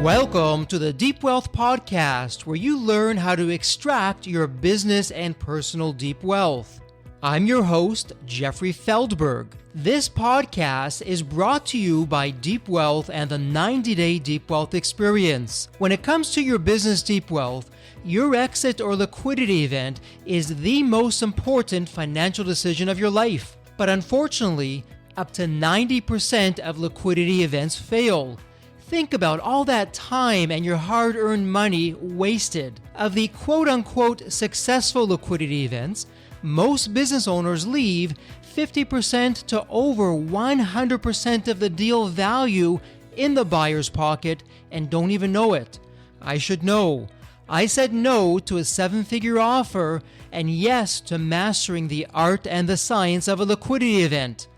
Welcome to the Deep Wealth Podcast, where you learn how to extract your business and personal deep wealth. I'm your host, Jeffrey Feldberg. This podcast is brought to you by Deep Wealth and the 90-Day Deep Wealth Experience. When it comes to your business deep wealth, your exit or liquidity event is the most important financial decision of your life. But unfortunately, up to 90% of liquidity events fail. Think about all that time and your hard-earned money wasted. Of the quote-unquote successful liquidity events, most business owners leave 50% to over 100% of the deal value in the buyer's pocket and don't even know it. I should know. I said no to a 7-figure offer and yes to mastering the art and the science of a liquidity event.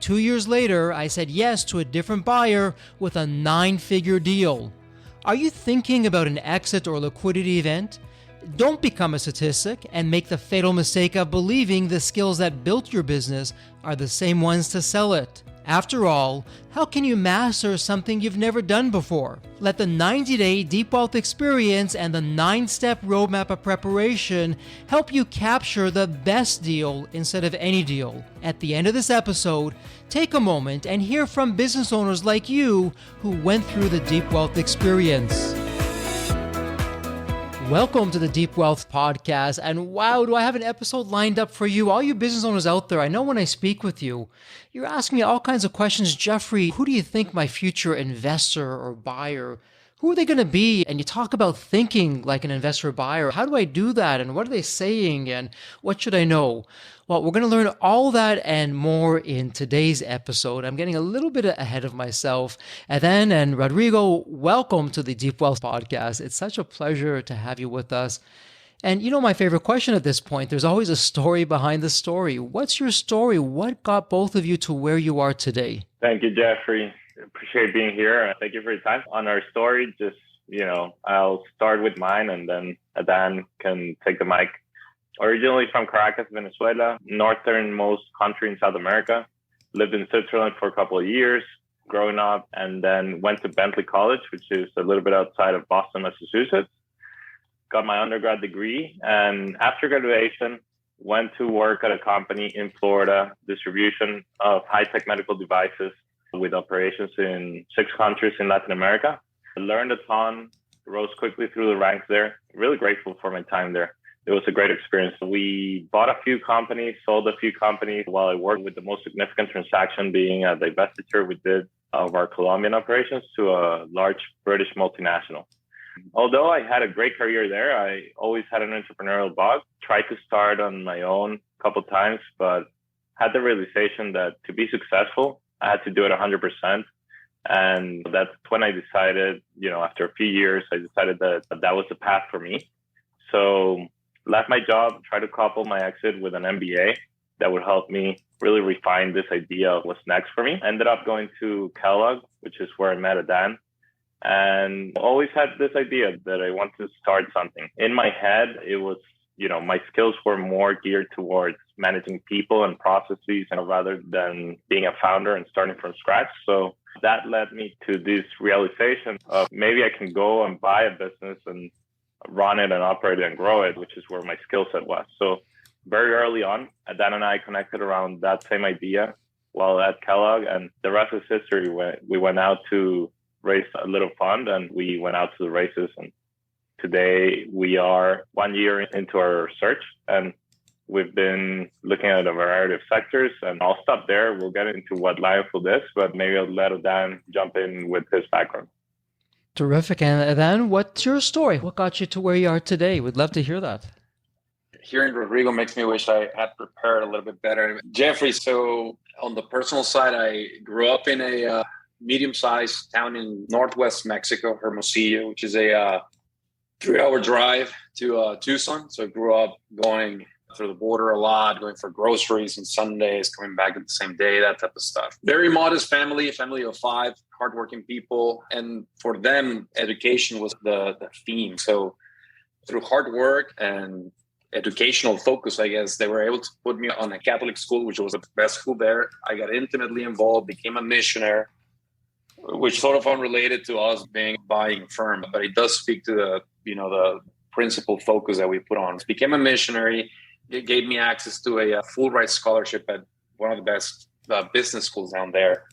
2 years later, I said yes to a different buyer with a 9-figure deal. Are you thinking about an exit or liquidity event? Don't become a statistic and make the fatal mistake of believing the skills that built your business are the same ones to sell it. After all, how can you master something you've never done before? Let the 90-Day Deep Wealth Experience and the 9-step roadmap of preparation help you capture the best deal instead of any deal. At the end of this episode, take a moment and hear from business owners like you who went through the Deep Wealth Experience. Welcome to the Deep Wealth Podcast, and wow, do I have an episode lined up for you, all you business owners out there. I know when I speak with you, you're asking me all kinds of questions. Jeffrey, who do you think my future investor or buyer, who are they going to be? And you talk about thinking like an investor or buyer. How do I do that? And what are they saying? And what should I know? Well, we're going to learn all that and more in today's episode. I'm getting a little bit ahead of myself. Adan and Rodrigo, welcome to the Deep Wealth Podcast. It's such a pleasure to have you with us. And you know my favorite question at this point, there's always a story behind the story. What's your story? What got both of you to where you are today? Thank you, Jeffrey. Appreciate being here. Thank you for your time. On our story, I'll start with mine and then Adan can take the mic. Originally from Caracas, Venezuela, northernmost country in South America. Lived in Switzerland for a couple of years growing up, and then went to Bentley College, which is a little bit outside of Boston, Massachusetts. Got my undergrad degree, and after graduation, went to work at a company in Florida, distribution of high-tech medical devices with operations in 6 countries in Latin America. Learned a ton, rose quickly through the ranks there. Really grateful for my time there. It was a great experience. We bought a few companies, sold a few companies while I worked, with the most significant transaction being a divestiture we did of our Colombian operations to a large British multinational. Although I had a great career there, I always had an entrepreneurial bug. Tried to start on my own a couple of times, but had the realization that to be successful, I had to do it 100%. And that's when I decided, after a few years, I decided that was the path for me. So left my job, tried to couple my exit with an MBA that would help me really refine this idea of what's next for me. Ended up going to Kellogg, which is where I met Adan, and always had this idea that I wanted to start something. In my head, it was, my skills were more geared towards managing people and processes, rather than being a founder and starting from scratch. So that led me to this realization of maybe I can go and buy a business and run it and operate it and grow it, which is where my skill set was. So very early on, Adan and I connected around that same idea while at Kellogg, and the rest is history. We went out to raise a little fund, and we went out to the races. And today we are 1 year into our search, and we've been looking at a variety of sectors. And I'll stop there. We'll get into what Lionfield is, but maybe I'll let Adan jump in with his background. Terrific. And then what's your story? What got you to where you are today? We'd love to hear that. Hearing Rodrigo makes me wish I had prepared a little bit better. Jeffrey, so on the personal side, I grew up in a medium-sized town in northwest Mexico, Hermosillo, which is a 3-hour drive to Tucson. So I grew up going through the border a lot, going for groceries on Sundays, coming back at the same day, that type of stuff. Very modest family, a family of 5, hardworking people. And for them, education was the theme. So through hard work and educational focus, I guess, they were able to put me on a Catholic school, which was the best school there. I got intimately involved, became a missionary, which sort of unrelated to us being buying firm, but it does speak to the principal focus that we put on. Became a missionary. It gave me access to a full ride scholarship at one of the best business schools down there.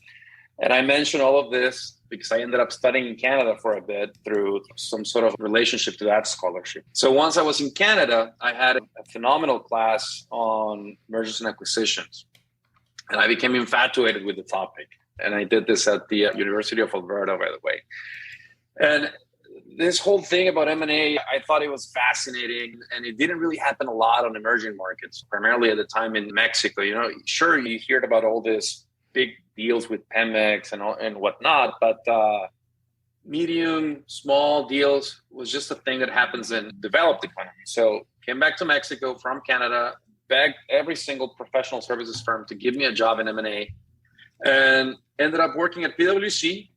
And I mention all of this because I ended up studying in Canada for a bit through some sort of relationship to that scholarship. So once I was in Canada, I had a phenomenal class on mergers and acquisitions. And I became infatuated with the topic. And I did this at the University of Alberta, by the way. And this whole thing about M&A, I thought it was fascinating. And it didn't really happen a lot on emerging markets, primarily at the time in Mexico. Sure, you heard about all this big deals with Pemex and whatnot, but medium, small deals was just a thing that happens in developed economies. So came back to Mexico from Canada, begged every single professional services firm to give me a job in M&A, and ended up working at PwC,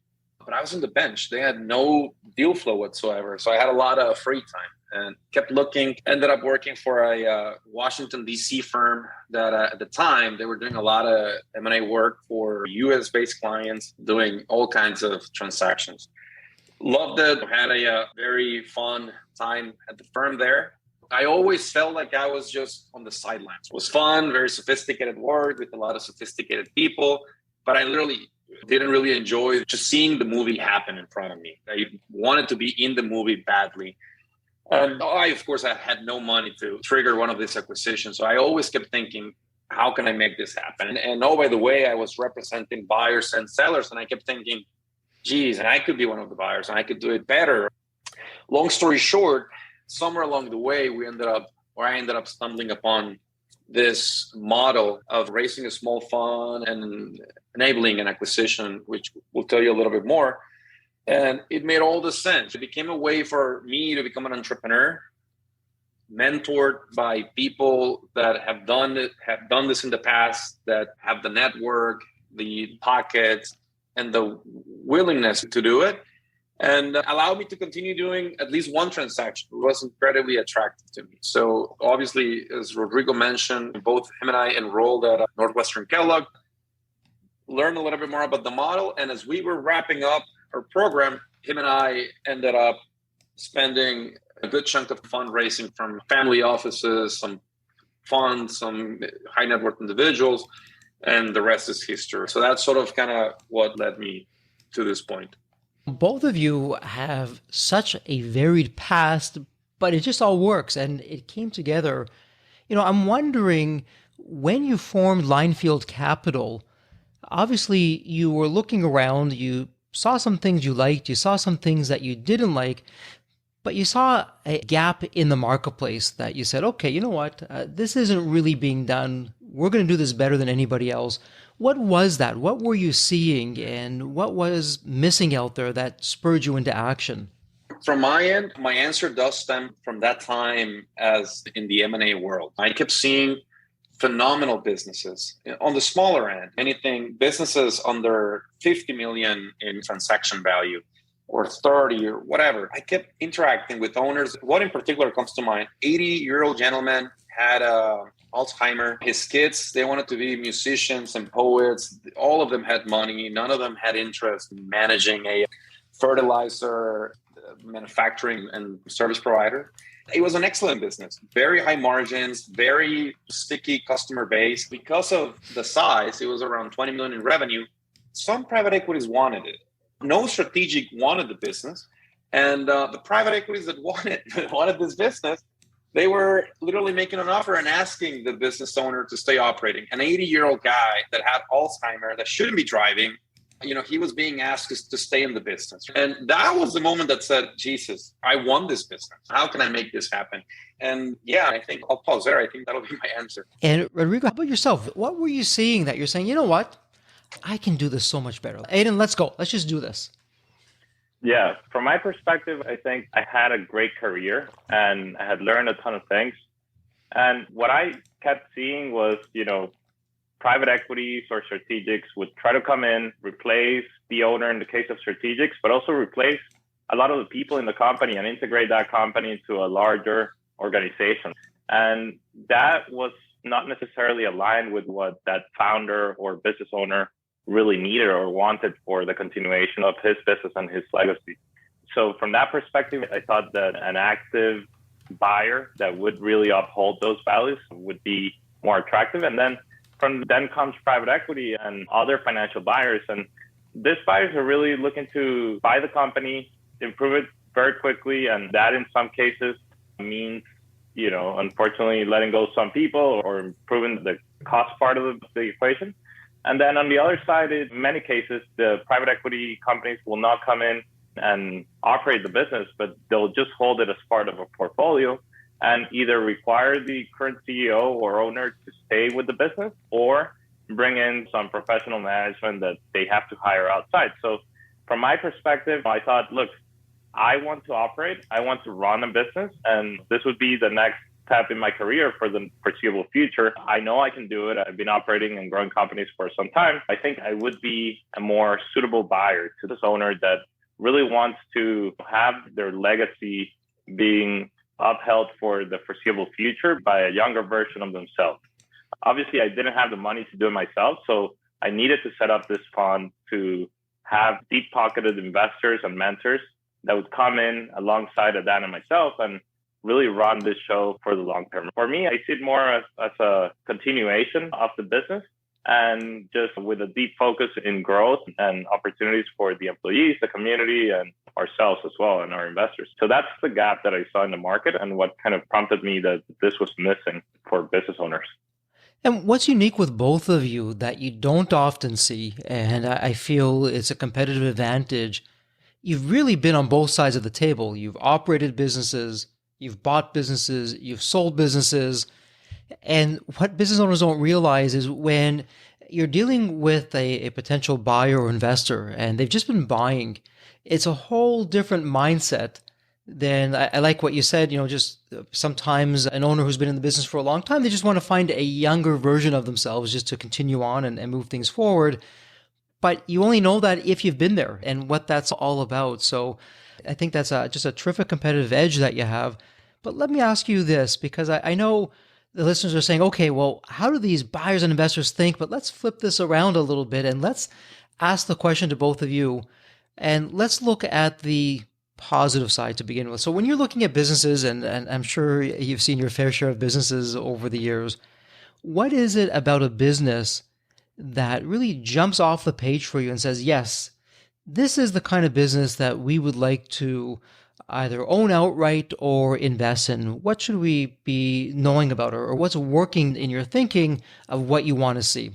but I was on the bench. They had no deal flow whatsoever. So I had a lot of free time and kept looking, ended up working for a Washington, D.C. firm that at the time, they were doing a lot of M&A work for U.S.-based clients, doing all kinds of transactions. Loved it. Had a very fun time at the firm there. I always felt like I was just on the sidelines. It was fun, very sophisticated work with a lot of sophisticated people, but I literally didn't really enjoy just seeing the movie happen in front of me. I wanted to be in the movie badly. And I had no money to trigger one of these acquisitions. So I always kept thinking, how can I make this happen? And oh, by the way, I was representing buyers and sellers. And I kept thinking, geez, and I could be one of the buyers and I could do it better. Long story short, somewhere along the way, I ended up stumbling upon this model of raising a small fund and enabling an acquisition, which we'll tell you a little bit more. And it made all the sense. It became a way for me to become an entrepreneur, mentored by people that have done this in the past, that have the network, the pockets, and the willingness to do it, and allowed me to continue doing at least one transaction. It was incredibly attractive to me. So obviously, as Rodrigo mentioned, both him and I enrolled at Northwestern Kellogg, learned a little bit more about the model. And as we were wrapping up our program, him and I ended up spending a good chunk of fundraising from family offices, some funds, some high net worth individuals, and the rest is history. So that's sort of kind of what led me to this point. Both of you have such a varied past, but it just all works and it came together. I'm wondering, when you formed Lionfield Capital, obviously you were looking around, you saw some things you liked, you saw some things that you didn't like, but you saw a gap in the marketplace that you said, okay, you know what, this isn't really being done. We're going to do this better than anybody else. What was that? What were you seeing and what was missing out there that spurred you into action? From my end, my answer does stem from that time as in the M&A world. I kept seeing phenomenal businesses on the smaller end, businesses under 50 million in transaction value or 30 or whatever. I kept interacting with owners. What in particular comes to mind, 80-year-old gentleman had Alzheimer. His kids, they wanted to be musicians and poets. All of them had money. None of them had interest in managing a fertilizer manufacturing and service provider. It was an excellent business, very high margins, very sticky customer base. Because of the size, it was around 20 million in revenue. Some private equities wanted it. No strategic wanted the business. And the private equities that wanted this business, they were literally making an offer and asking the business owner to stay operating. An 80-year-old guy that had Alzheimer, that shouldn't be driving, he was being asked to stay in the business. And that was the moment that said, Jesus, I want this business. How can I make this happen? And yeah, I think I'll pause there. I think that'll be my answer. And Rodrigo, how about yourself? What were you seeing that you're saying, you know what? I can do this so much better. Adan, let's go. Let's just do this. Yeah, from my perspective, I think I had a great career and I had learned a ton of things. And what I kept seeing was, private equities or strategics would try to come in, replace the owner in the case of strategics, but also replace a lot of the people in the company and integrate that company into a larger organization. And that was not necessarily aligned with what that founder or business owner really needed or wanted for the continuation of his business and his legacy. So from that perspective, I thought that an active buyer that would really uphold those values would be more attractive. And then comes private equity and other financial buyers. And these buyers are really looking to buy the company, improve it very quickly. And that in some cases means, unfortunately letting go some people or improving the cost part of the equation. And then on the other side, in many cases, the private equity companies will not come in and operate the business, but they'll just hold it as part of a portfolio and either require the current CEO or owner to stay with the business or bring in some professional management that they have to hire outside. So from my perspective, I thought, look, I want to operate, I want to run a business, and this would be the next step in my career for the foreseeable future. I know I can do it. I've been operating and growing companies for some time. I think I would be a more suitable buyer to this owner that really wants to have their legacy being upheld for the foreseeable future by a younger version of themselves. Obviously, I didn't have the money to do it myself, so I needed to set up this fund to have deep-pocketed investors and mentors that would come in alongside Adan and myself and really run this show for the long term. For me, I see it more as a continuation of the business and just with a deep focus in growth and opportunities for the employees, the community, and ourselves as well, and our investors. So that's the gap that I saw in the market and what kind of prompted me that this was missing for business owners. And what's unique with both of you that you don't often see, and I feel it's a competitive advantage, you've really been on both sides of the table. You've operated businesses, you've bought businesses, you've sold businesses. And what business owners don't realize is when you're dealing with a potential buyer or investor and they've just been buying, it's a whole different mindset than I like what you said, just sometimes an owner who's been in the business for a long time, they just want to find a younger version of themselves just to continue on and move things forward. But you only know that if you've been there and what that's all about. So I think that's just a terrific competitive edge that you have. But let me ask you this, because I know the listeners are saying, okay, well, how do these buyers and investors think? But let's flip this around a little bit and let's ask the question to both of you. And let's look at the positive side to begin with. So when you're looking at businesses, and I'm sure you've seen your fair share of businesses over the years, what is it about a business that really jumps off the page for you and says, yes, this is the kind of business that we would like to either own outright or invest in? What should we be knowing about, or what's working in your thinking of what you want to see?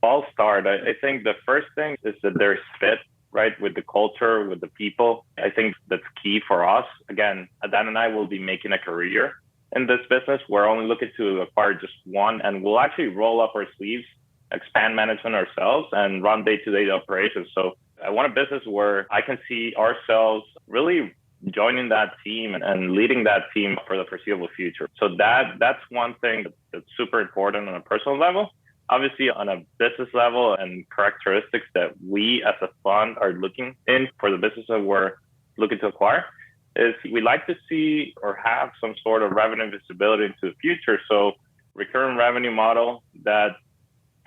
I'll start. I think the first thing is that there's fit, right, with the culture, with the people. I think that's key for us. Again, Adan and I will be making a career in this business. We're only looking to acquire just one, and we'll actually roll up our sleeves, expand management ourselves, and run day-to-day operations. So I want a business where I can see ourselves really joining that team and leading that team for the foreseeable future. So that's one thing that's super important on a personal level. Obviously, on a business level and characteristics that we as a fund are looking in for the business that we're looking to acquire is we like to see or have some sort of revenue visibility into the future. So recurring revenue model that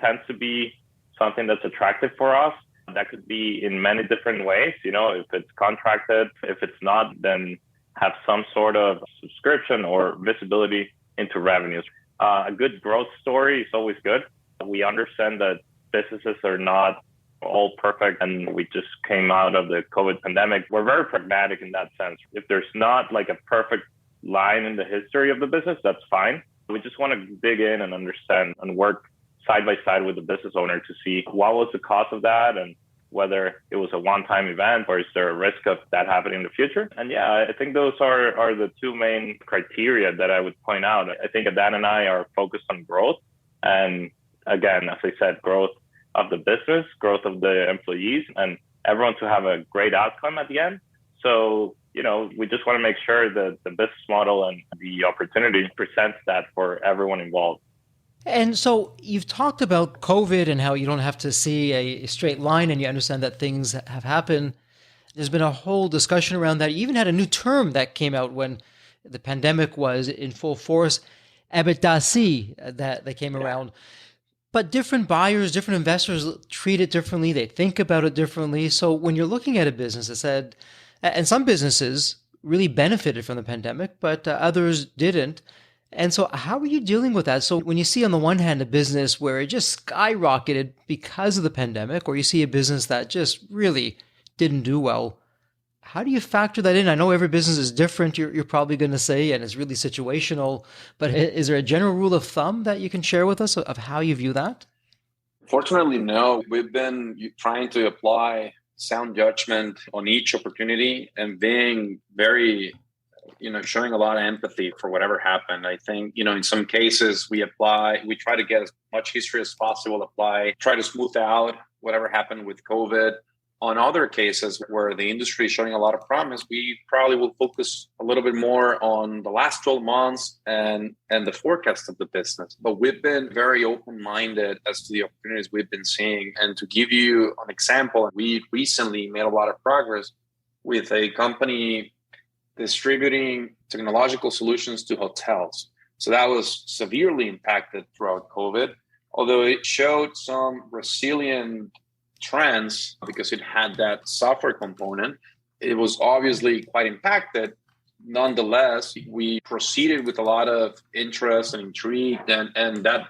tends to be something that's attractive for us. That could be in many different ways. If it's contracted, if it's not, then have some sort of subscription or visibility into revenues. A good growth story is always good. We understand that businesses are not all perfect and we just came out of the COVID pandemic. We're very pragmatic in that sense. If there's not like a perfect line in the history of the business, that's fine. We just want to dig in and understand and work side by side with the business owner to see what was the cost of that and whether it was a one-time event or is there a risk of that happening in the future. And yeah, I think those are the two main criteria that I would point out. I think Adan and I are focused on growth. And again, as I said, growth of the business, growth of the employees, and everyone to have a great outcome at the end. So, we just want to make sure that the business model and the opportunity presents that for everyone involved. And so you've talked about COVID and how you don't have to see a straight line and you understand that things have happened. There's been a whole discussion around that. You even had a new term that came out when the pandemic was in full force, EBITDA that came around. But different buyers, different investors treat it differently. They think about it differently. So when you're looking at a business that said, And some businesses really benefited from the pandemic, but others didn't. And so how are you dealing with that? So when you see on the one hand a business where it just skyrocketed because of the pandemic, or you see a business that just really didn't do well, how do you factor that in? I know every business is different, you're probably going to say, and it's really situational, but is there a general rule of thumb that you can share with us of how you view that? Fortunately, no. We've been trying to apply sound judgment on each opportunity and being very, showing a lot of empathy for whatever happened. I think, in some cases we try to get as much history as possible, try to smooth out whatever happened with COVID. On other cases where the industry is showing a lot of promise, we probably will focus a little bit more on the last 12 months and the forecast of the business. But we've been very open-minded as to the opportunities we've been seeing. And to give you an example, we recently made a lot of progress with a company distributing technological solutions to hotels. So that was severely impacted throughout COVID, although it showed some resilient trends because it had that software component. It was obviously quite impacted. Nonetheless, we proceeded with a lot of interest and intrigue, and that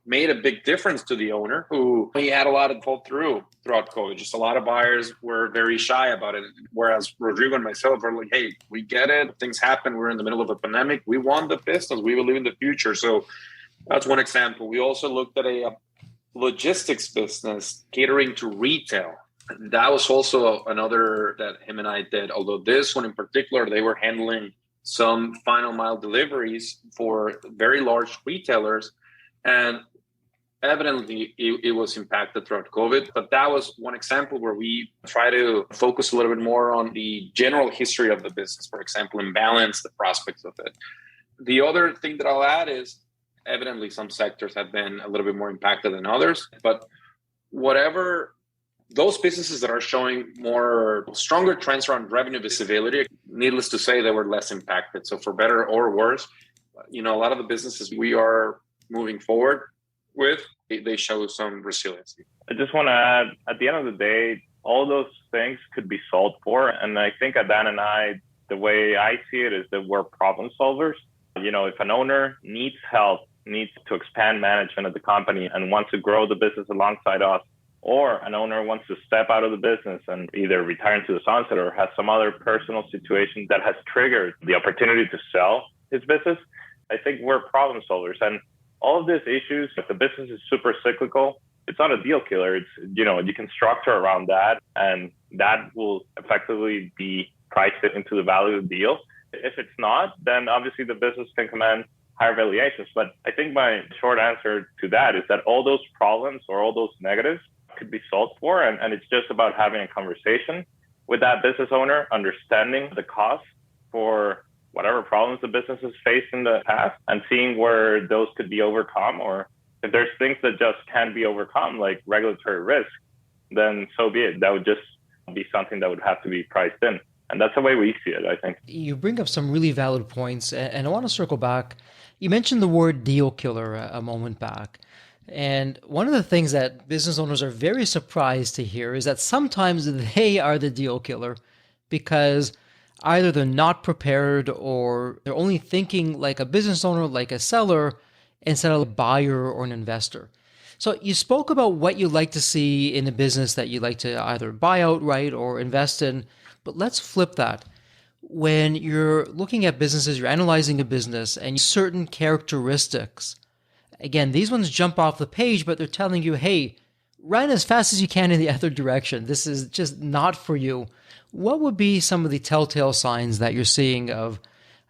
made a big difference to the owner, who he had a lot of pull throughout COVID. Just a lot of buyers were very shy about it. Whereas Rodrigo and myself were like, hey, we get it. Things happen. We're in the middle of a pandemic. We want the business. We believe in the future. So that's one example. We also looked at a logistics business catering to retail. That was also another that him and I did. Although this one in particular, they were handling some final mile deliveries for very large retailers. And evidently, it was impacted throughout COVID. But that was one example where we try to focus a little bit more on the general history of the business, for example, and balance the prospects of it. The other thing that I'll add is, evidently, some sectors have been a little bit more impacted than others. But whatever those businesses that are showing more stronger trends around revenue visibility, needless to say, they were less impacted. So for better or worse, a lot of the businesses we are moving forward with, they show some resiliency. I just want to add, at the end of the day, all those things could be solved for. And I think Adan and I, the way I see it is that we're problem solvers. If an owner needs help, needs to expand management of the company and wants to grow the business alongside us, or an owner wants to step out of the business and either retire into the sunset or has some other personal situation that has triggered the opportunity to sell his business, I think we're problem solvers. And all of these issues, if the business is super cyclical, it's not a deal killer. It's, you can structure around that, and that will effectively be priced into the value of the deal. If it's not, then obviously the business can command higher valuations. But I think my short answer to that is that all those problems or all those negatives could be solved for. And it's just about having a conversation with that business owner, understanding the cost for whatever problems the business has faced in the past and seeing where those could be overcome. Or if there's things that just can't be overcome, like regulatory risk, then so be it. That would just be something that would have to be priced in. And that's the way we see it, I think. You bring up some really valid points, and I want to circle back. You mentioned the word deal killer a moment back. And one of the things that business owners are very surprised to hear is that sometimes they are the deal killer because either they're not prepared or they're only thinking like a business owner, like a seller, instead of a buyer or an investor. So you spoke about what you like to see in a business that you like to either buy outright or invest in, but let's flip that. When you're looking at businesses, you're analyzing a business and certain characteristics, again, these ones jump off the page, but they're telling you, hey, run as fast as you can in the other direction. This is just not for you. What would be some of the telltale signs that you're seeing of,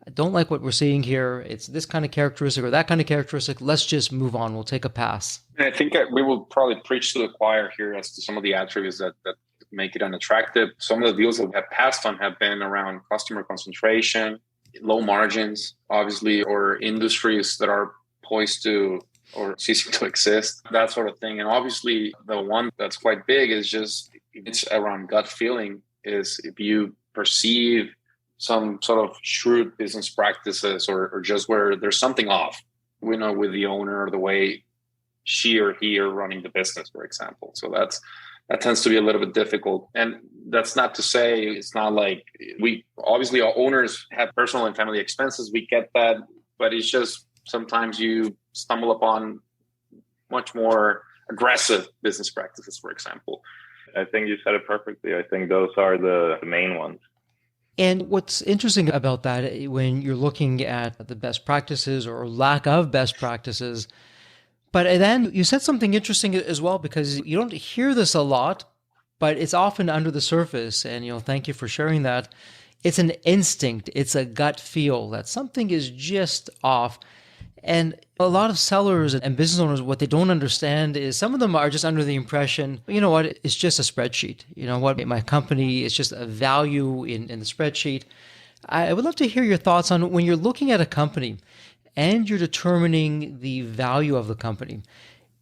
I don't like what we're seeing here. It's this kind of characteristic or that kind of characteristic. Let's just move on. We'll take a pass. I think we will probably preach to the choir here as to some of the attributes that make it unattractive. Some of the deals that we have passed on have been around customer concentration, low margins, obviously, or industries that are poised to or ceasing to exist, that sort of thing. And obviously, the one that's quite big is just, it's around gut feeling, is if you perceive some sort of shrewd business practices or just where there's something off, with the owner or the way she or he are running the business, for example. So that tends to be a little bit difficult. And that's not to say it's not like we obviously our owners have personal and family expenses. We get that, but it's just sometimes you stumble upon much more aggressive business practices, for example. I think you said it perfectly. I think those are the main ones. And what's interesting about that, when you're looking at the best practices or lack of best practices, but then you said something interesting as well, because you don't hear this a lot, but it's often under the surface. And, thank you for sharing that. It's an instinct. It's a gut feel that something is just off. And a lot of sellers and business owners, what they don't understand is some of them are just under the impression, it's just a spreadsheet. My company is just a value in the spreadsheet. I would love to hear your thoughts on when you're looking at a company and you're determining the value of the company.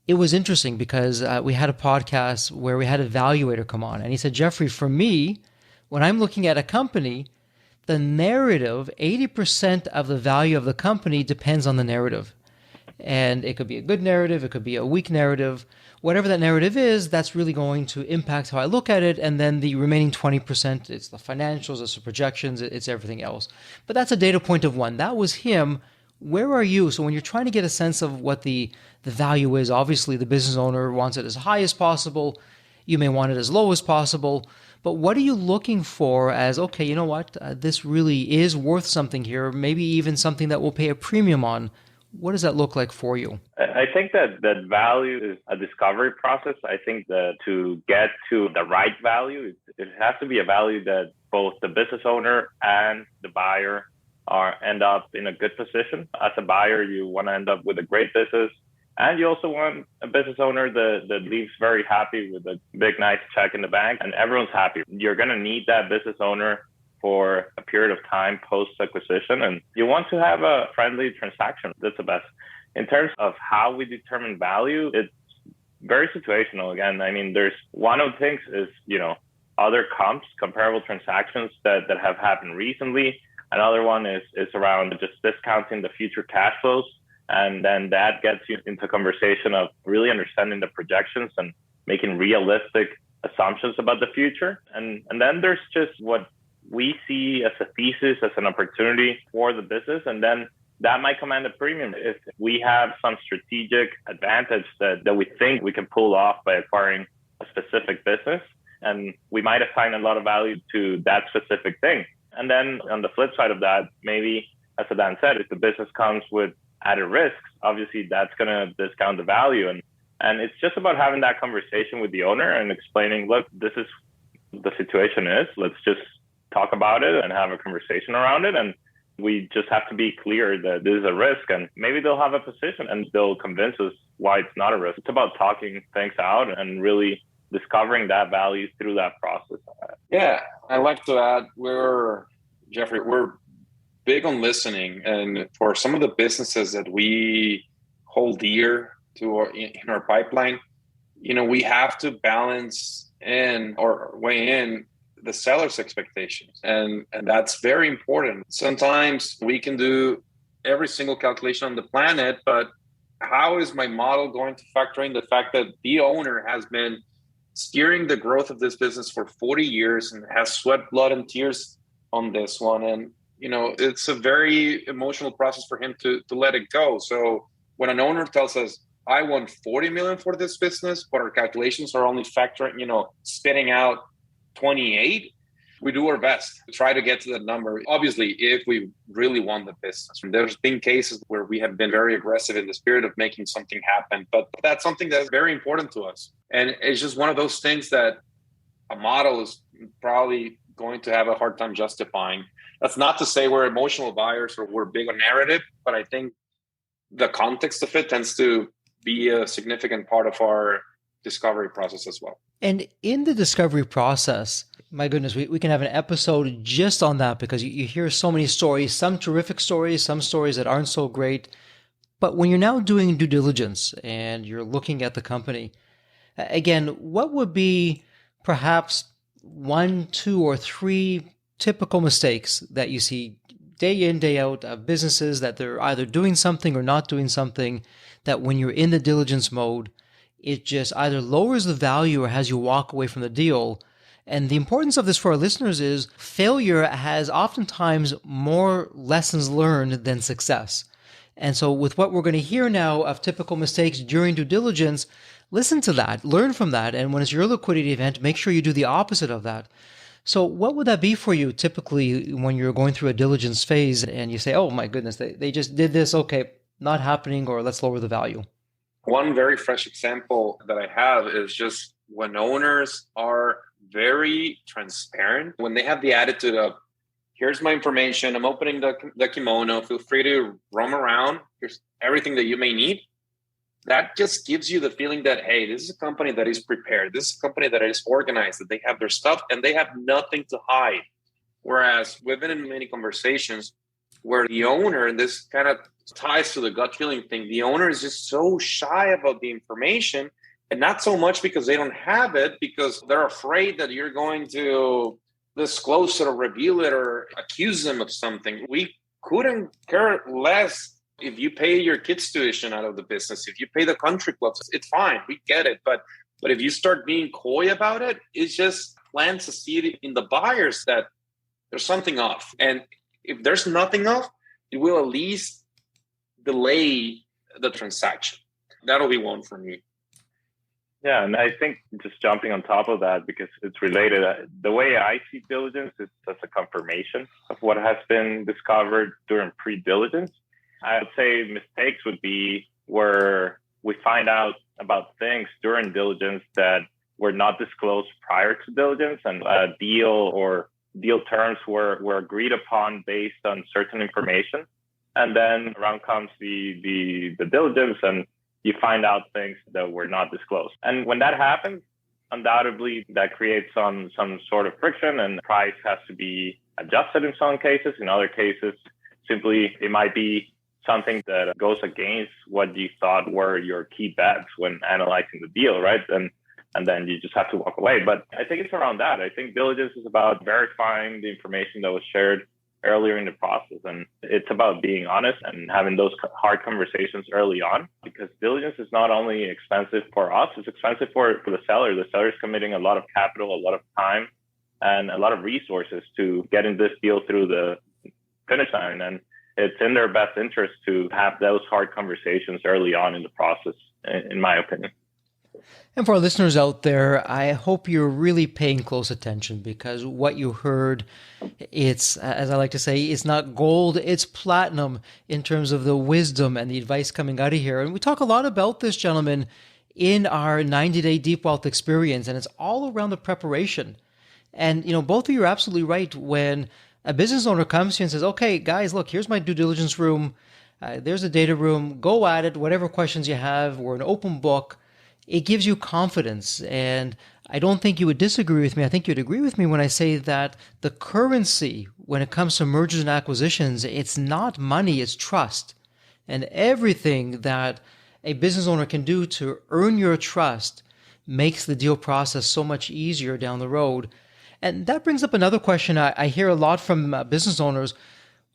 It was interesting because we had a podcast where we had an evaluator come on, and he said, Jeffrey, for me, when I'm looking at a company, the narrative, 80% of the value of the company depends on the narrative. And it could be a good narrative, it could be a weak narrative. Whatever that narrative is, that's really going to impact how I look at it. And then the remaining 20%, it's the financials, it's the projections, it's everything else. But that's a data point of one. That was him. Where are you? So when you're trying to get a sense of what the value is, obviously the business owner wants it as high as possible. You may want it as low as possible. But what are you looking for as, okay, you know what, this really is worth something here, maybe even something that we'll pay a premium on? What does that look like for you? I think that value is a discovery process. I think that to get to the right value, it has to be a value that both the business owner and the buyer end up in a good position. As a buyer, you want to end up with a great business. And you also want a business owner that leaves very happy with a big, nice check in the bank, and everyone's happy. You're going to need that business owner for a period of time post-acquisition, and you want to have a friendly transaction. That's the best. In terms of how we determine value, it's very situational. Again, there's one of the things is, other comparable transactions that have happened recently. Another one is around just discounting the future cash flows. And then that gets you into conversation of really understanding the projections and making realistic assumptions about the future. And then there's just what we see as a thesis, as an opportunity for the business. And then that might command a premium if we have some strategic advantage that we think we can pull off by acquiring a specific business. And we might assign a lot of value to that specific thing. And then on the flip side of that, maybe, as Adan said, if the business comes with added risks, obviously that's going to discount the value. And it's just about having that conversation with the owner and explaining, look, this is the situation is. Let's just talk about it and have a conversation around it. And we just have to be clear that this is a risk. And maybe they'll have a position and they'll convince us why it's not a risk. It's about talking things out and really discovering that value through that process. Yeah, I'd like to add, we're big on listening, and for some of the businesses that we hold dear to in our pipeline, we have to balance in or weigh in the seller's expectations, and that's very important. Sometimes we can do every single calculation on the planet, but how is my model going to factor in the fact that the owner has been steering the growth of this business for 40 years and has sweat, blood, and tears on this one? And it's a very emotional process for him to let it go. So when an owner tells us, I want 40 million for this business, but our calculations are only factoring, spitting out 28, we do our best to try to get to that number. Obviously, if we really want the business. There's been cases where we have been very aggressive in the spirit of making something happen, but that's something that's very important to us. And it's just one of those things that a model is probably going to have a hard time justifying. That's not to say we're emotional buyers or we're big on narrative, but I think the context of it tends to be a significant part of our discovery process as well. And in the discovery process, my goodness, we can have an episode just on that, because you hear so many stories, some terrific stories, some stories that aren't so great. But when you're now doing due diligence and you're looking at the company, again, what would be perhaps 1, 2, or 3 typical mistakes that you see day in, day out of businesses that they're either doing something or not doing something, that when you're in the diligence mode, it just either lowers the value or has you walk away from the deal. And the importance of this for our listeners is failure has oftentimes more lessons learned than success. And so with what we're going to hear now of typical mistakes during due diligence, listen to that, learn from that. And when it's your liquidity event, make sure you do the opposite of that. So what would that be for you typically when you're going through a diligence phase and you say, oh my goodness, they just did this, okay, not happening, or let's lower the value? One very fresh example that I have is just when owners are very transparent, when they have the attitude of, here's my information, I'm opening the kimono, feel free to roam around, here's everything that you may need. That just gives you the feeling that, hey, this is a company that is prepared. This is a company that is organized, that they have their stuff and they have nothing to hide. Whereas we've been in many conversations where the owner, and this kind of ties to the gut feeling thing, the owner is just so shy about the information, and not so much because they don't have it, because they're afraid that you're going to disclose it or reveal it or accuse them of something. We couldn't care less if you pay your kids' tuition out of the business, if you pay the country clubs, it's fine. We get it. But if you start being coy about it, it just plants a seed in the buyers that there's something off. And if there's nothing off, it will at least delay the transaction. That'll be one for me. Yeah, and I think just jumping on top of that, because it's related, the way I see diligence is as a confirmation of what has been discovered during pre-diligence. I would say mistakes would be where we find out about things during diligence that were not disclosed prior to diligence, and a deal or deal terms were agreed upon based on certain information. And then around comes the diligence, and you find out things that were not disclosed. And when that happens, undoubtedly that creates some sort of friction, and price has to be adjusted in some cases. In other cases, simply it might be something that goes against what you thought were your key bets when analyzing the deal, right? And then you just have to walk away. But I think it's around that. I think diligence is about verifying the information that was shared earlier in the process. And it's about being honest and having those hard conversations early on, because diligence is not only expensive for us, it's expensive for the seller. The seller is committing a lot of capital, a lot of time, and a lot of resources to getting this deal through the finish line. And it's in their best interest to have those hard conversations early on in the process, in my opinion. And for our listeners out there, I hope you're really paying close attention, because what you heard, it's, as I like to say, it's not gold, it's platinum in terms of the wisdom and the advice coming out of here. And we talk a lot about this, gentlemen, in our 90-day Deep Wealth experience, and it's all around the preparation. And, both of you are absolutely right. When a business owner comes to you and says, okay, guys, look, here's my due diligence room. There's a data room. Go at it. Whatever questions you have, we're an open book. It gives you confidence. And I don't think you would disagree with me. I think you'd agree with me when I say that the currency, when it comes to mergers and acquisitions, it's not money, it's trust. And everything that a business owner can do to earn your trust makes the deal process so much easier down the road. And that brings up another question I hear a lot from business owners.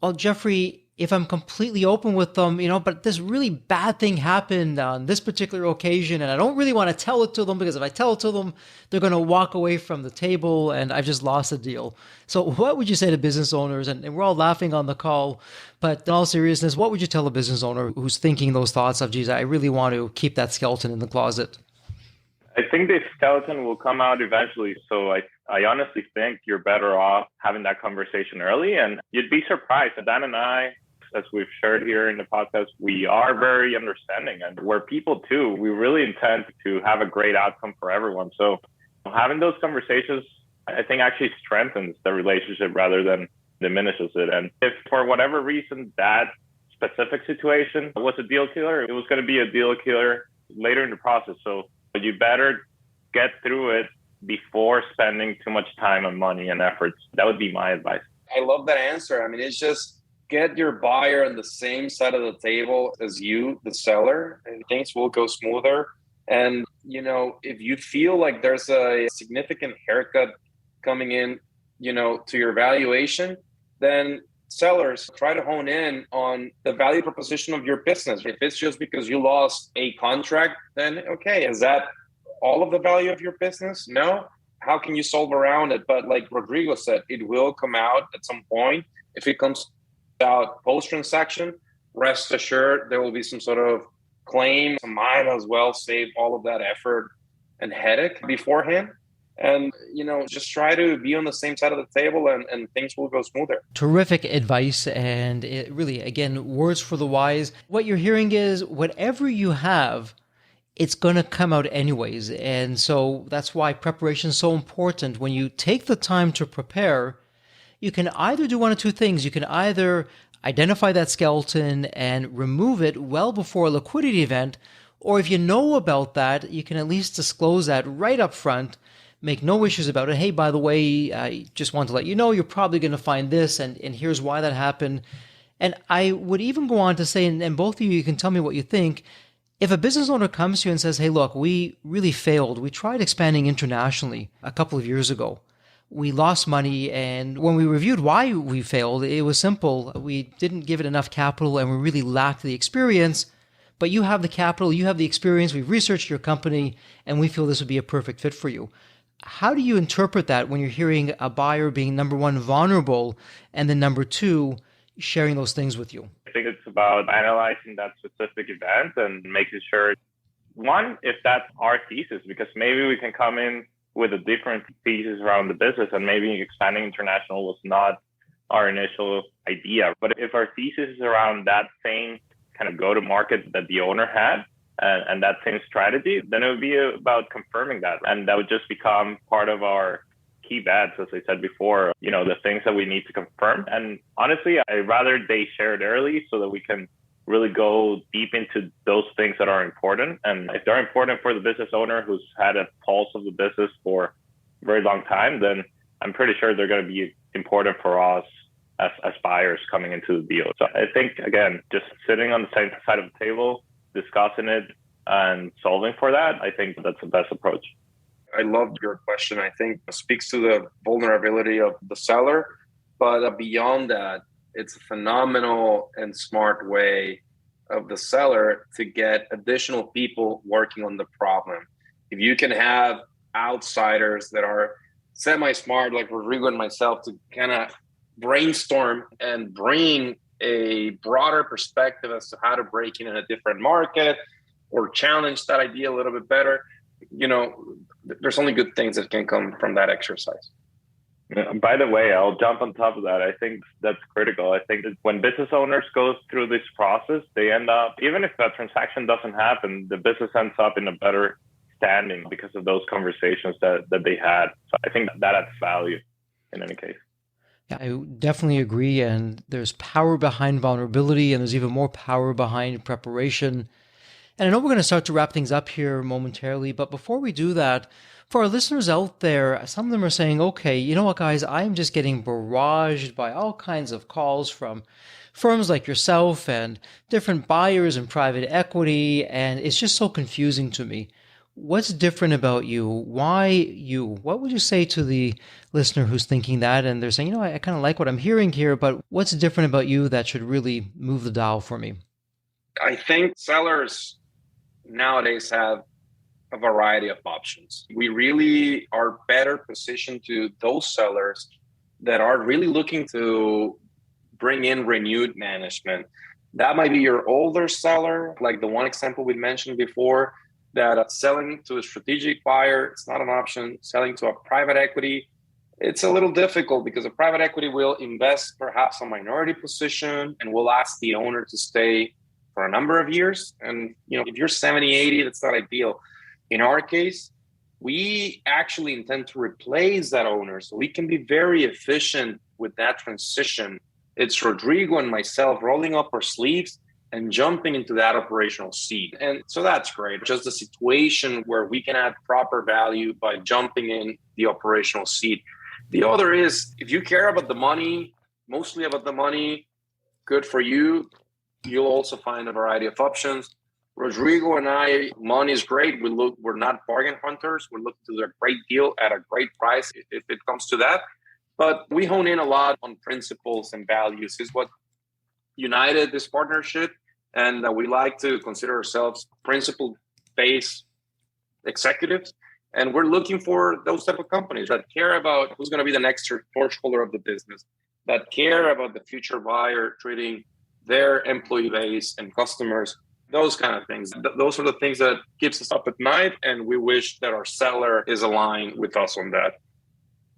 Well, Jeffrey, if I'm completely open with them, but this really bad thing happened on this particular occasion, and I don't really want to tell it to them, because if I tell it to them, they're going to walk away from the table and I've just lost a deal. So what would you say to business owners? And we're all laughing on the call, but in all seriousness, what would you tell a business owner who's thinking those thoughts of, geez, I really want to keep that skeleton in the closet? I think the skeleton will come out eventually. So I honestly think you're better off having that conversation early, and you'd be surprised. Adan and I, as we've shared here in the podcast, we are very understanding, and we're people too. We really intend to have a great outcome for everyone. So having those conversations, I think, actually strengthens the relationship rather than diminishes it. And if for whatever reason that specific situation was a deal killer, it was going to be a deal killer later in the process. So you better get through it before spending too much time and money and efforts. That would be my advice. I love that answer. I mean, it's just get your buyer on the same side of the table as you, the seller, and things will go smoother. And, if you feel like there's a significant haircut coming in, to your valuation, then sellers, try to hone in on the value proposition of your business. If it's just because you lost a contract, then okay, is that all of the value of your business? No. How can you solve around it? But like Rodrigo said, it will come out at some point. If it comes out post-transaction, rest assured there will be some sort of claim. Might as well save all of that effort and headache beforehand. And, just try to be on the same side of the table and things will go smoother. Terrific advice. And it really, again, words for the wise. What you're hearing is whatever you have, it's going to come out anyways. And so that's why preparation is so important. When you take the time to prepare, you can either do one of two things. You can either identify that skeleton and remove it well before a liquidity event, or if you know about that, you can at least disclose that right up front, make no issues about it. Hey, by the way, I just want to let you know you're probably going to find this, and here's why that happened. And I would even go on to say, and both of you can tell me what you think, if a business owner comes to you and says, hey, look, we really failed. We tried expanding internationally a couple of years ago. We lost money, and when we reviewed why we failed, it was simple. We didn't give it enough capital, and we really lacked the experience. But you have the capital, you have the experience, we've researched your company, and we feel this would be a perfect fit for you. How do you interpret that when you're hearing a buyer being, number one, vulnerable, and then number two, sharing those things with you? I think it's about analyzing that specific event and making sure, one, if that's our thesis, because maybe we can come in with a different thesis around the business, and maybe expanding international was not our initial idea. But if our thesis is around that same kind of go-to-market that the owner had, and that same strategy, then it would be about confirming that. And that would just become part of our key bets, as I said before, the things that we need to confirm. And honestly, I'd rather they share it early so that we can really go deep into those things that are important. And if they're important for the business owner who's had a pulse of the business for a very long time, then I'm pretty sure they're going to be important for us as buyers coming into the deal. So I think, again, just sitting on the same side of the table, discussing it and solving for that, I think that's the best approach. I loved your question. I think it speaks to the vulnerability of the seller. But beyond that, it's a phenomenal and smart way of the seller to get additional people working on the problem. If you can have outsiders that are semi-smart, like Rodrigo and myself, to kind of brainstorm and bring a broader perspective as to how to break in a different market or challenge that idea a little bit better, there's only good things that can come from that exercise. By the way, I'll jump on top of that. I think that's critical. I think that when business owners go through this process, they end up, even if that transaction doesn't happen, the business ends up in a better standing because of those conversations that they had. So I think that adds value in any case. Yeah, I definitely agree. And there's power behind vulnerability, and there's even more power behind preparation. And I know we're going to start to wrap things up here momentarily, but before we do that, for our listeners out there, some of them are saying, okay, you know what, guys, I'm just getting barraged by all kinds of calls from firms like yourself and different buyers and private equity, and it's just so confusing to me. What's different about you? Why you? What would you say to the listener who's thinking that and they're saying, I kind of like what I'm hearing here, but what's different about you that should really move the dial for me? I think sellers nowadays have a variety of options. We really are better positioned to those sellers that are really looking to bring in renewed management. That might be your older seller, like the one example we mentioned before, that selling to a strategic buyer, it's not an option. Selling to a private equity, it's a little difficult because a private equity will invest perhaps a minority position and will ask the owner to stay for a number of years. And, if you're 70, 80, that's not ideal. In our case, we actually intend to replace that owner so we can be very efficient with that transition. It's Rodrigo and myself rolling up our sleeves and jumping into that operational seat. And so that's great. Just a situation where we can add proper value by jumping in the operational seat. The other is, if you care about the money, mostly about the money, good for you. You'll also find a variety of options. Rodrigo and I, money is great. We're not bargain hunters. We're looking to do a great deal at a great price if it comes to that. But we hone in a lot on principles and values is what united this partnership. And we like to consider ourselves principle-based executives. And we're looking for those type of companies that care about who's going to be the next torch holder of the business, that care about the future buyer treating their employee base and customers, those kind of things. Those are the things that keeps us up at night. And we wish that our seller is aligned with us on that.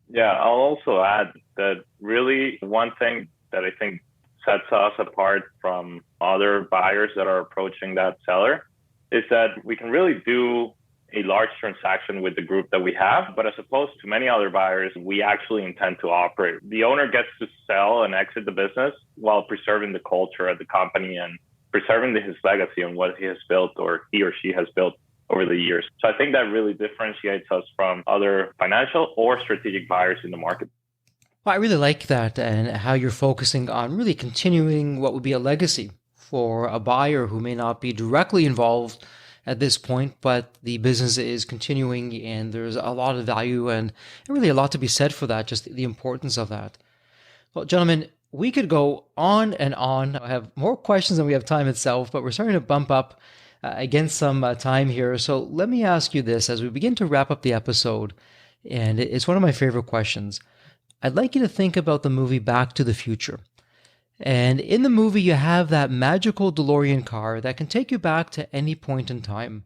Yeah, I'll also add that really one thing that I think sets us apart from other buyers that are approaching that seller is that we can really do a large transaction with the group that we have, but as opposed to many other buyers, we actually intend to operate. The owner gets to sell and exit the business while preserving the culture of the company and preserving his legacy and what he has built or he or she has built over the years. So I think that really differentiates us from other financial or strategic buyers in the market. Well, I really like that and how you're focusing on really continuing what would be a legacy for a buyer who may not be directly involved at this point, but the business is continuing and there's a lot of value and really a lot to be said for that, just the importance of that. Well, gentlemen, we could go on and on. I have more questions than we have time itself, but we're starting to bump up against some time here. So let me ask you this as we begin to wrap up the episode, and it's one of my favorite questions. I'd like you to think about the movie Back to the Future. And in the movie, you have that magical DeLorean car that can take you back to any point in time.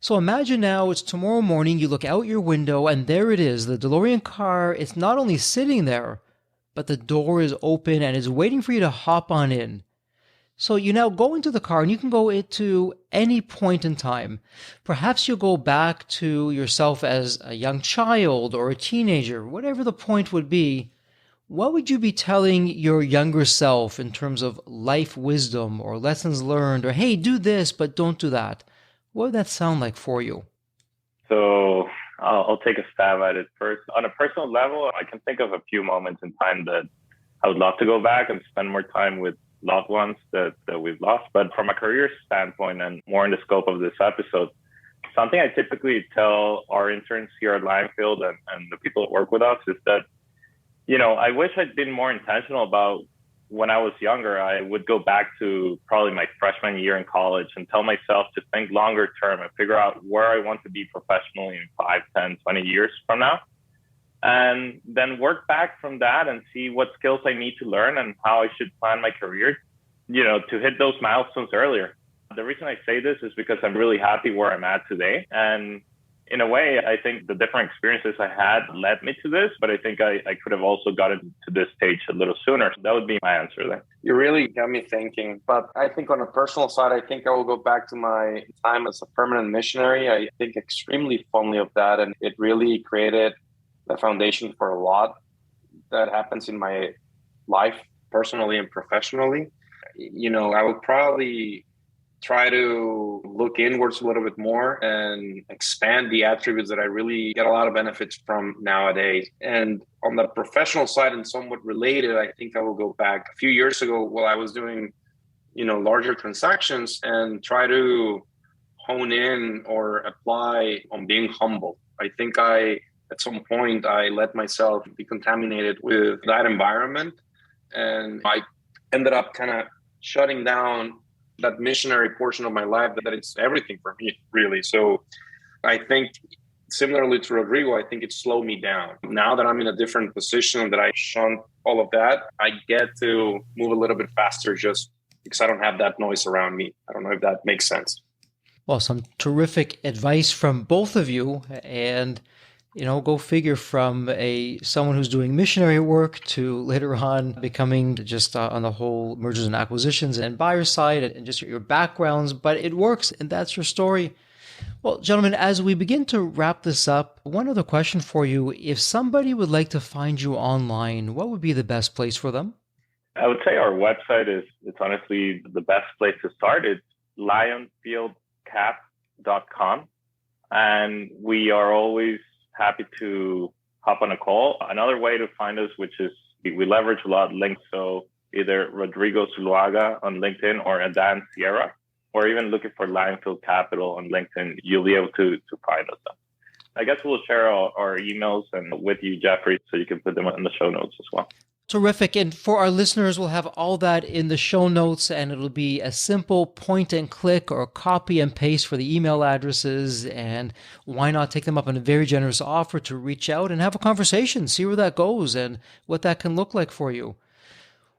So imagine now it's tomorrow morning, you look out your window, and there it is, the DeLorean car. It's not only sitting there, but the door is open and is waiting for you to hop on in. So you now go into the car and you can go into any point in time. Perhaps you'll go back to yourself as a young child or a teenager, whatever the point would be. What would you be telling your younger self in terms of life wisdom or lessons learned or, hey, do this, but don't do that? What would that sound like for you? So I'll take a stab at it first. On a personal level, I can think of a few moments in time that I would love to go back and spend more time with loved ones that we've lost. But from a career standpoint and more in the scope of this episode, something I typically tell our interns here at Lionfield and the people that work with us is that, I wish I'd been more intentional about when I was younger. I would go back to probably my freshman year in college and tell myself to think longer term and figure out where I want to be professionally in 5, 10, 20 years from now. And then work back from that and see what skills I need to learn and how I should plan my career, to hit those milestones earlier. The reason I say this is because I'm really happy where I'm at today. And in a way, I think the different experiences I had led me to this, but I think I could have also gotten to this stage a little sooner. So that would be my answer there. You really got me thinking. But I think on a personal side, I think I will go back to my time as a permanent missionary. I think extremely fondly of that. And it really created the foundation for a lot that happens in my life, personally and professionally. I would probably try to look inwards a little bit more and expand the attributes that I really get a lot of benefits from nowadays. And on the professional side and somewhat related, I think I will go back a few years ago while I was doing, larger transactions and try to hone in or apply on being humble. I think at some point, I let myself be contaminated with that environment. And I ended up kind of shutting down that missionary portion of my life that it's everything for me, really. So I think similarly to Rodrigo, I think it slowed me down. Now that I'm in a different position, that I shunned all of that, I get to move a little bit faster just because I don't have that noise around me. I don't know if that makes sense. Well, some terrific advice from both of you. And go figure from someone who's doing missionary work to later on becoming just on the whole mergers and acquisitions and buyer side and just your backgrounds, but it works and that's your story. Well, gentlemen, as we begin to wrap this up, one other question for you. If somebody would like to find you online, what would be the best place for them? I would say our website it's honestly the best place to start. It's lionfieldcap.com. And we are always happy to hop on a call. Another way to find us, which is we leverage a lot of links. So either Rodrigo Zuloga on LinkedIn or Adan Sierra, or even looking for Lionfield Capital on LinkedIn, you'll be able to find us. I guess we'll share our emails and with you, Jeffrey, so you can put them in the show notes as well. Terrific. And for our listeners, we'll have all that in the show notes, and it'll be a simple point and click or copy and paste for the email addresses. And why not take them up on a very generous offer to reach out and have a conversation, see where that goes and what that can look like for you.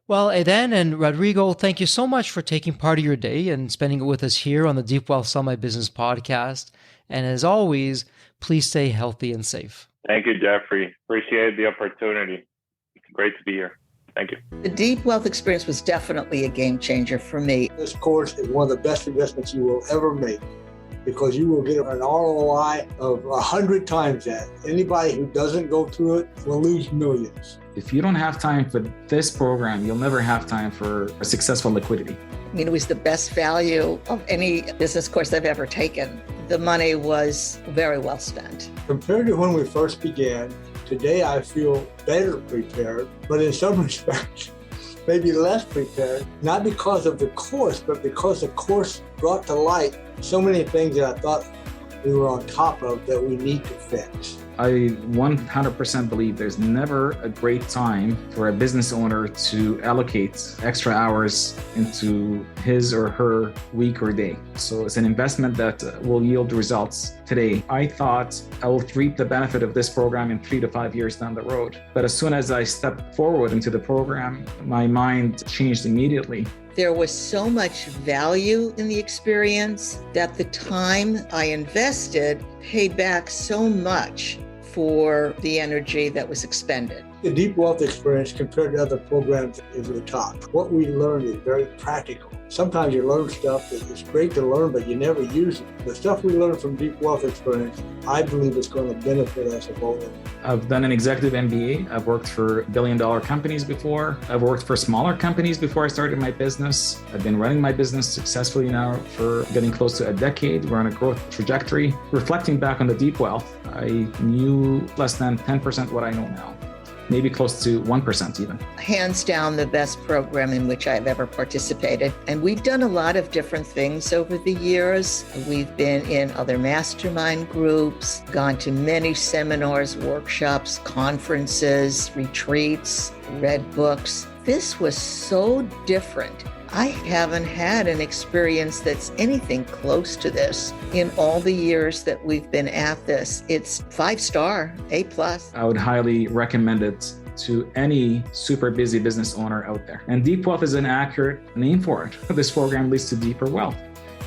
Well, Adan and Rodrigo, thank you so much for taking part of your day and spending it with us here on the Deep Wealth Sell My Business podcast. And as always, please stay healthy and safe. Thank you, Jeffrey. Appreciate the opportunity. Great to be here. Thank you. The Deep Wealth experience was definitely a game changer for me. This course is one of the best investments you will ever make because you will get an ROI of 100 times that. Anybody who doesn't go through it will lose millions. If you don't have time for this program, you'll never have time for a successful liquidity. I mean, it was the best value of any business course I've ever taken. The money was very well spent. Compared to when we first began, today I feel better prepared, but in some respects, maybe less prepared, not because of the course, but because the course brought to light so many things that I thought we were on top of that we need to fix. I 100% believe there's never a great time for a business owner to allocate extra hours into his or her week or day. So it's an investment that will yield results today. I thought I will reap the benefit of this program in 3 to 5 years down the road. But as soon as I stepped forward into the program, my mind changed immediately. There was so much value in the experience that the time I invested paid back so much for the energy that was expended. The Deep Wealth experience compared to other programs is the top. What we learned is very practical. Sometimes you learn stuff that is great to learn, but you never use it. The stuff we learned from Deep Wealth experience, I believe it's going to benefit us both. I've done an executive MBA. I've worked for billion-dollar companies before. I've worked for smaller companies before I started my business. I've been running my business successfully now for getting close to a decade. We're on a growth trajectory. Reflecting back on the Deep Wealth, I knew less than 10% what I know now. Maybe close to 1% even. Hands down, the best program in which I've ever participated. And we've done a lot of different things over the years. We've been in other mastermind groups, gone to many seminars, workshops, conferences, retreats, read books. This was so different. I haven't had an experience that's anything close to this in all the years that we've been at this. It's 5-star, A+. I would highly recommend it to any super busy business owner out there. And Deep Wealth is an accurate name for it. This program leads to deeper wealth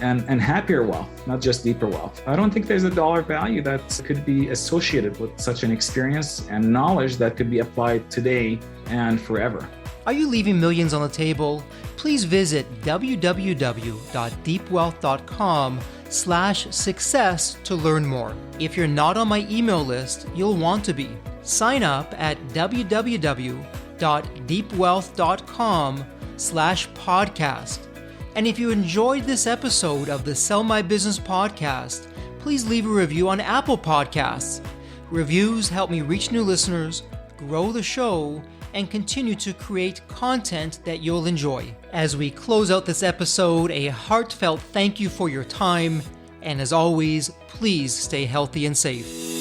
and happier wealth, not just deeper wealth. I don't think there's a dollar value that could be associated with such an experience and knowledge that could be applied today and forever. Are you leaving millions on the table? Please visit www.deepwealth.com/success to learn more. If you're not on my email list, you'll want to be. Sign up at www.deepwealth.com/podcast. And if you enjoyed this episode of the Sell My Business podcast, please leave a review on Apple Podcasts. Reviews help me reach new listeners, grow the show, and continue to create content that you'll enjoy. As we close out this episode, a heartfelt thank you for your time, and as always, please stay healthy and safe.